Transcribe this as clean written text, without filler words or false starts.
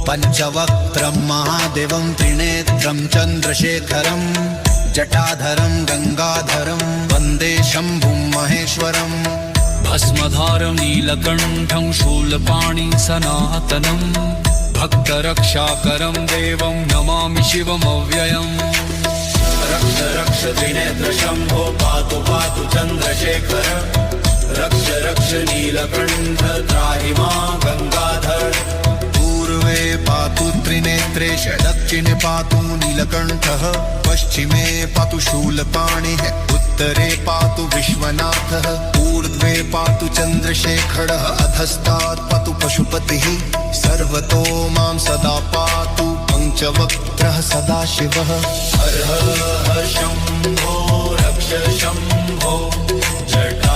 पञ्चवक्त्रं महादेवं त्रिनेत्रं चन्द्रशेखरं जटाधरं गंगाधरं वन्दे शम्भुं महेश्वरम् भस्मधारं नीलकण्ठं शूलपाणि सनातनं भक्तरक्षाकरं देवं नमामि शिवमव्ययम् रक्ष रक्ष त्रिनेत्र शम्भो पातु पातु चन्द्रशेखर रक्ष रक्ष नीलकण्ठ त्राहि मां गंगाधर पूर्वे पातु त्रिनेत्रेश दक्षिणे पातु नीलकण्ठः पश्चिमे पातु शूलपाणिः उत्तरे पातु विश्वनाथः ऊर्ध्वे पातु चन्द्रशेखरः अधस्तात् पातु पशुपतिः सर्वतो मां सदा पातु पञ्चवक्त्रः सदाशिवः हर हर शम्भो रक्ष शम्भो जटा